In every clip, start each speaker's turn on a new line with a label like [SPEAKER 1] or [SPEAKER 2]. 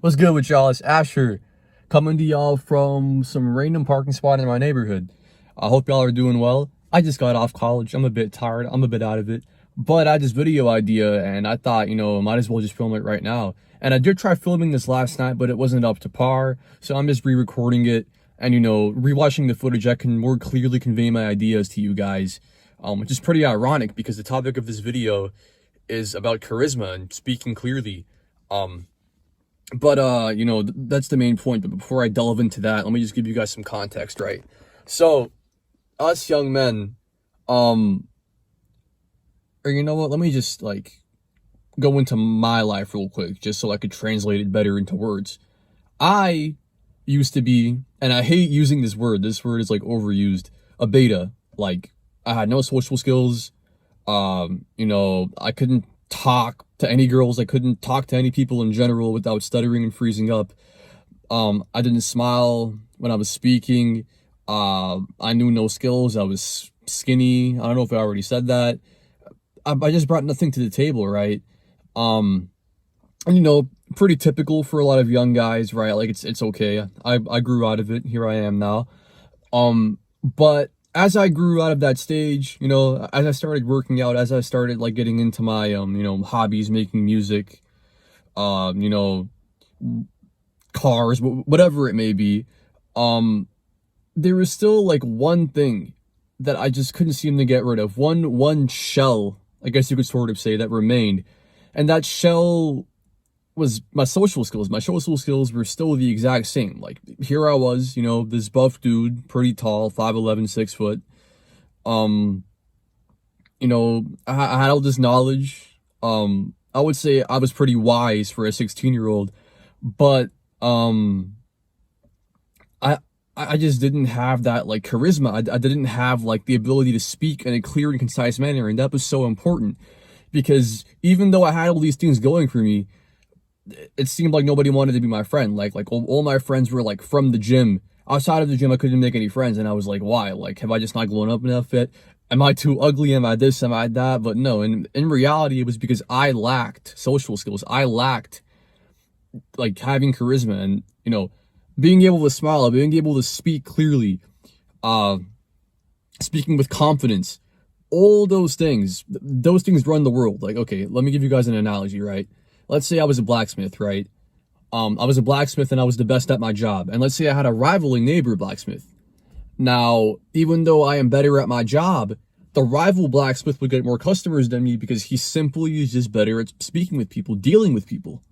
[SPEAKER 1] What's good with y'all? It's Asher coming to y'all from some random parking spot in my neighborhood. I hope y'all are doing well. I just got off college. I'm a bit tired. I'm a bit out of it. But I had this video idea and I thought, might as well just film it right now. And I did try filming this last night, but it wasn't up to par. So I'm just re-recording it and, rewatching the footage. I can more clearly convey my ideas to you guys, which is pretty ironic because the topic of this video is about charisma and speaking clearly. But that's the main point. But before I delve into that, let me just give you guys some context, right? So, us young men, or you know what? Let me just go into my life real quick, just so I could translate it better into words. I used to be, and I hate using this word. This word is overused. A beta. I had no social skills. I couldn't talk to any girls. I couldn't talk to any people in general without stuttering and freezing up. I didn't smile when I was speaking. I knew no skills. I was skinny. I don't know if I already said that. I just brought nothing to the table, right? And pretty typical for a lot of young guys, right? It's okay. I grew out of it. Here I am now. But as I grew out of that stage, as I started working out, as I started getting into my hobbies, making music, cars, whatever it may be, there was still one thing that I just couldn't seem to get rid of. One shell, I guess you could sort of say, that remained. And that shell was my social skills. My social skills were still the exact same. Here I was, this buff dude, pretty tall, 5'11", 6 foot. I had all this knowledge. I would say I was pretty wise for a 16-year-old, but I just didn't have that charisma. I didn't have the ability to speak in a clear and concise manner, and that was so important because even though I had all these things going for me, it seemed like nobody wanted to be my friend. All my friends were from the gym. Outside of the gym, I couldn't make any friends, and I was like, why? Have I just not grown up enough yet? Am I too ugly? Am I this? Am I that? But no, in reality, it was because I lacked social skills. I lacked having charisma and being able to smile, being able to speak clearly, speaking with confidence. All those things run the world. Okay, let me give you guys an analogy, right? Let's say I was a blacksmith, right? I was a blacksmith and I was the best at my job. And let's say I had a rivaling neighbor blacksmith. Now, even though I am better at my job, the rival blacksmith would get more customers than me because he simply is just better at speaking with people, dealing with people.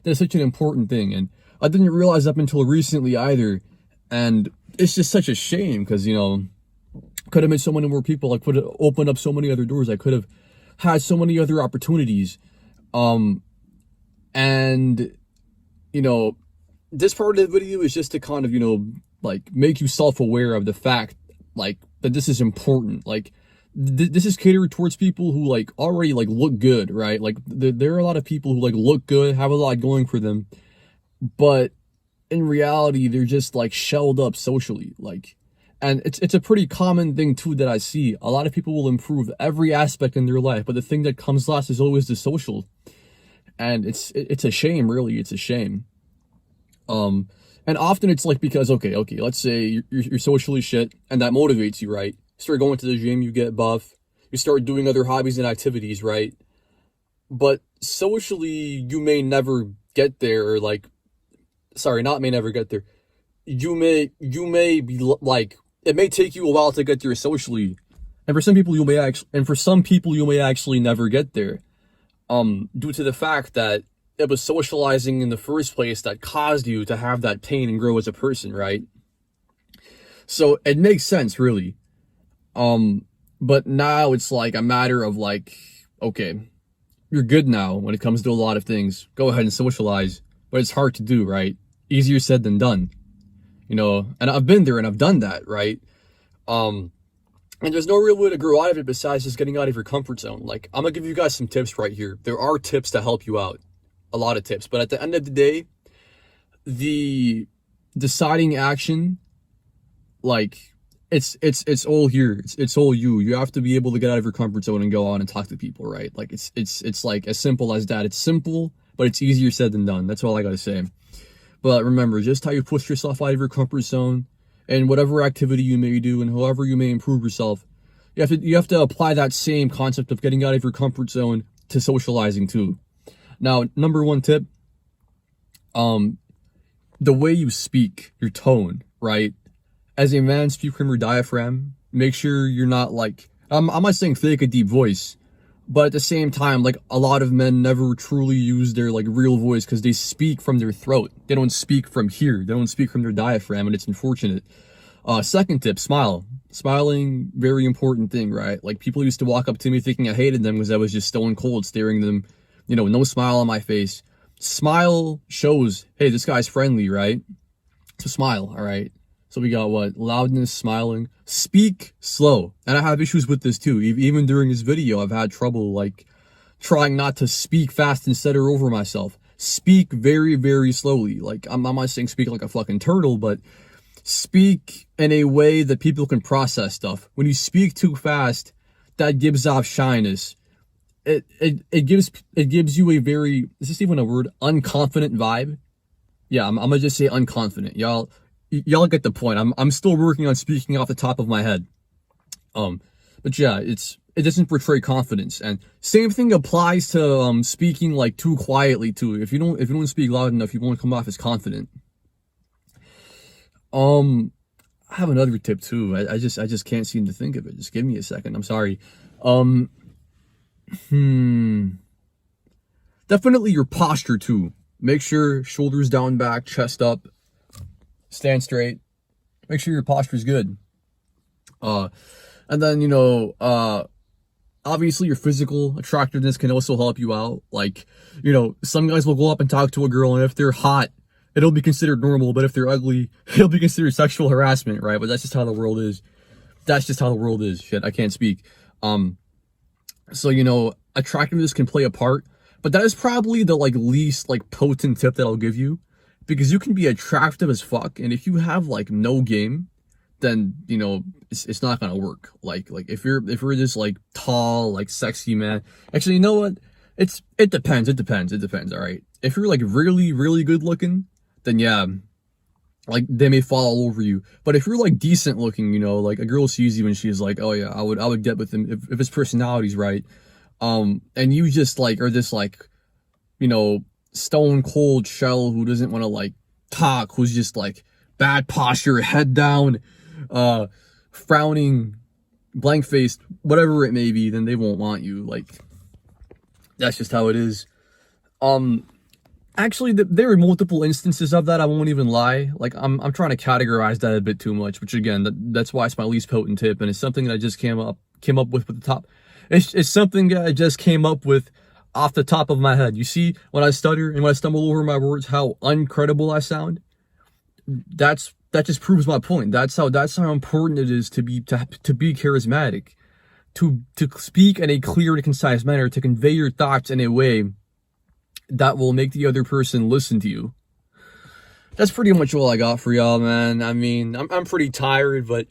[SPEAKER 1] That's such an important thing. And I didn't realize up until recently either. And it's just such a shame because, could have met so many more people. I could have opened up so many other doors. I could have had so many other opportunities. And, this part of the video is just to kind of, make you self-aware of the fact, that this is important. This is catered towards people who, already, look good, right? There are a lot of people who, look good, have a lot going for them. But in reality, they're just, shelled up socially. And it's a pretty common thing, too, that I see. A lot of people will improve every aspect in their life, but the thing that comes last is always the social. And it's a shame, really. It's a shame. And often it's because, okay, let's say you're socially shit and that motivates you, right? You start going to the gym, you get buff, you start doing other hobbies and activities, right? But socially, you may never get there, or sorry, not may never get there. You may be it may take you a while to get there socially. And for some people, you may actually never get there. Due to the fact that it was socializing in the first place that caused you to have that pain and grow as a person, right? So it makes sense, really. But now it's a matter of okay, you're good now when it comes to a lot of things. Go ahead and socialize, but it's hard to do, right? Easier said than done, and I've been there and I've done that, right? And there's no real way to grow out of it besides just getting out of your comfort zone. I'm gonna give you guys some tips right here. There are tips to help you out. A lot of tips. But at the end of the day, the deciding action, it's all here. It's all you. You have to be able to get out of your comfort zone and go on and talk to people, right? It's as simple as that. It's simple, but it's easier said than done. That's all I gotta say. But remember, just how you push yourself out of your comfort zone and whatever activity you may do and however you may improve yourself, you have to apply that same concept of getting out of your comfort zone to socializing too. Now, number one tip, the way you speak, your tone, right? As a man, speak from your diaphragm. Make sure you're not like, I'm not saying fake a deep voice, but at the same time, like, a lot of men never truly use their like real voice because they speak from their throat. They don't speak from here. They don't speak from their diaphragm, and it's unfortunate. Second tip, smile. Smiling, very important thing, right? Like, people used to walk up to me thinking I hated them because I was just stone cold staring them, no smile on my face. Smile shows, hey, this guy's friendly, right? So smile, all right? So we got what? Loudness, smiling. Speak slow. And I have issues with this too. Even during this video, I've had trouble like trying not to speak fast and stutter over myself. Speak very, very slowly. Like, I'm not saying speak like a fucking turtle, but speak in a way that people can process stuff. When you speak too fast, that gives off shyness. It gives you a very, is this even a word? Unconfident vibe. Yeah, I'm gonna just say unconfident. Y'all get the point. I'm still working on speaking off the top of my head. But yeah, it doesn't portray confidence. And same thing applies to speaking like too quietly too. If you don't speak loud enough, you won't come off as confident. I have another tip too. I just can't seem to think of it. Just give me a second. I'm sorry. Definitely your posture too. Make sure shoulders down, back, chest up, stand straight. Make sure your posture is good. And then, obviously your physical attractiveness can also help you out. Like, some guys will go up and talk to a girl, and if they're hot, it'll be considered normal, but if they're ugly, it'll be considered sexual harassment, right? But that's just how the world is. Shit, I can't speak. So, attractiveness can play a part, but that is probably the like least like potent tip that I'll give you, because you can be attractive as fuck, and if you have like no game, then it's not gonna work. Like if you're this like tall, like sexy man, actually, you know what? It depends. All right. If you're like really, really good looking, then yeah, like they may fall all over you. But if you're like decent looking, like a girl sees you and she's like, oh yeah, I would get with him if his personality's right. And you just like are this like, stone cold shell who doesn't want to like talk, who's just like bad posture, head down, frowning, blank faced, whatever it may be, then they won't want you. Like, that's just how it is. Actually, there are multiple instances of that. I won't even lie. Like, I'm trying to categorize that a bit too much, which again, that's why it's my least potent tip, and it's something that I just came up with the top. It's something that I just came up with off the top of my head. You see, when I stutter and when I stumble over my words, how uncredible I sound. That just proves my point. That's how important it is to be charismatic, to speak in a clear and concise manner, to convey your thoughts in a way that will make the other person listen to you. That's pretty much all I got for y'all, man. I mean, I'm pretty tired, but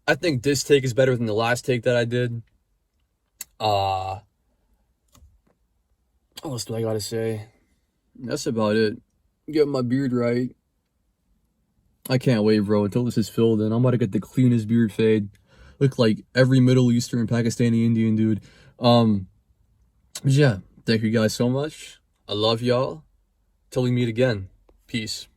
[SPEAKER 1] I think this take is better than the last take that I did. What else do I gotta say? That's about it. Get my beard right. I can't wait, bro, until this is filled in. I'm about to get the cleanest beard fade. Look like every Middle Eastern, Pakistani, Indian dude. Yeah, thank you guys so much. I love y'all. Till we meet again. Peace.